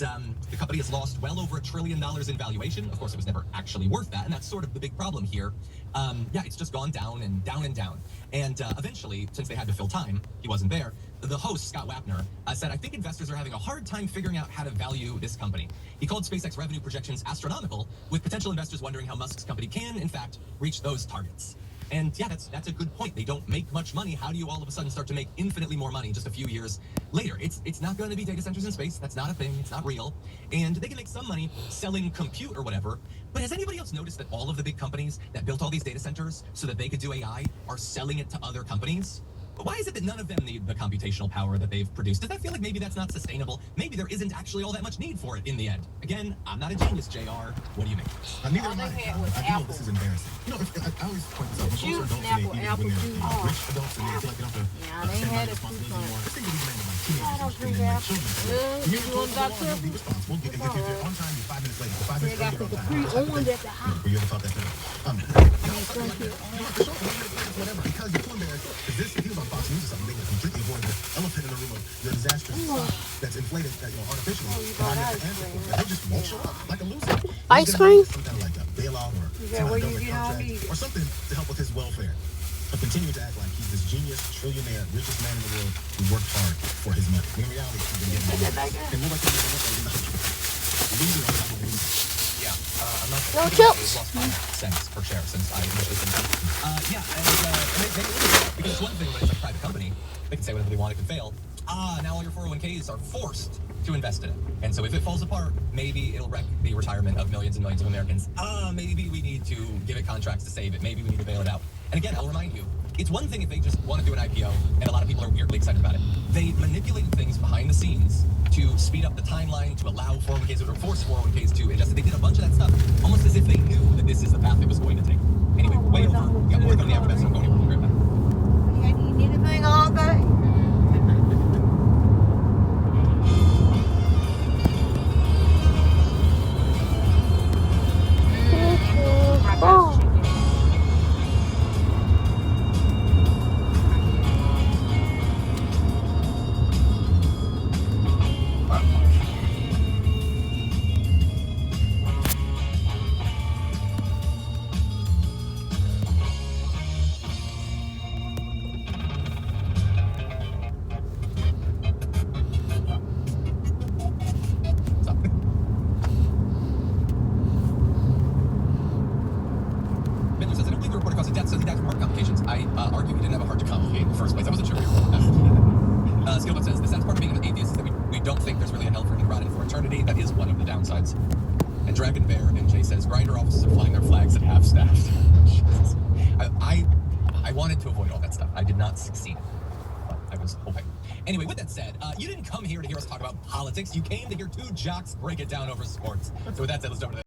The company has lost well over $1 trillion in valuation. Of course, it was never actually worth that, and that's sort of the big problem here. Yeah, it's just gone down and down and down. And eventually, since they had to fill time, he wasn't there, the host, Scott Wapner, said, "I think investors are having a hard time figuring out how to value this company." He called SpaceX revenue projections astronomical, with potential investors wondering how Musk's company can, in fact, reach those targets. And yeah, that's a good point. They don't make much money. How do you all of a sudden start to make infinitely more money just a few years later? It's not going to be data centers in space. That's not a thing. It's not real. And they can make some money selling compute or whatever. But has anybody else noticed that all of the big companies that built all these data centers so that they could do AI are selling it to other companies? Why is it that none of them need the computational power that they've produced? Does that feel like maybe that's not sustainable? Maybe there isn't actually all that much need for it in the end. Again, I'm not a genius, JR. What do you make? Neither am I. I know this is embarrassing. You know, I always point this out. When folks are adults and they eat when they're rich adults and they feel like they don't have to stand by responsibility anymore. This thing can be demanded by teenagers and then like children. And you're told to be responsible. If you're on time, you're 5 minutes late. 5 minutes early, you're on time. Were you ever taught that thing? Whatever, because you're too embarrassed. Because this, if he was on Fox News or something, they would completely avoid the elephant in the room of your disastrous stuff that's inflated, artificially. They just won't show up like a loser. Ice cream? Some kind of like a bailout or some kind of government contract or something to help with his welfare. But continue to act like he's this genius, trillionaire, richest man in the world who worked hard for his money. When in reality, he's been getting money. And we're like, loser on top of loser. Yeah, I'm not No chips. Lost 5 cents per share since I initially said that. Yeah, and they because it's one thing when it's a private company, they can say whatever they want, it can fail. Now all your 401ks are forced to invest in it. And so if it falls apart, maybe it'll wreck the retirement of millions and millions of Americans. Maybe we need to give it contracts to save it. Maybe we need to bail it out. And again, I'll remind you, it's one thing if they just want to do an IPO, and a lot of people are weirdly excited about it. They manipulated things behind the scenes to speed up the timeline, to allow 401ks or force 401ks to adjust. They did a bunch of that stuff, almost as if they knew that this is the path it was going to take. Anyway, way over. We got more coming after that, so I'm going anywhere. We'll be right back. Can't eat anything all day. I argue he didn't have a heart to complicate in the first place. I wasn't sure where you were with that. Skillbot says, the sad part of being an atheist is that we don't think there's really a hell for him rotting for eternity. That is one of the downsides. And Dragon Bear and Jay says, grinder offices are flying their flags at half-staff. I wanted to avoid all that stuff. I did not succeed. But I was hoping. Anyway, with that said, you didn't come here to hear us talk about politics. You came to hear two jocks break it down over sports. So with that said, let's jump to the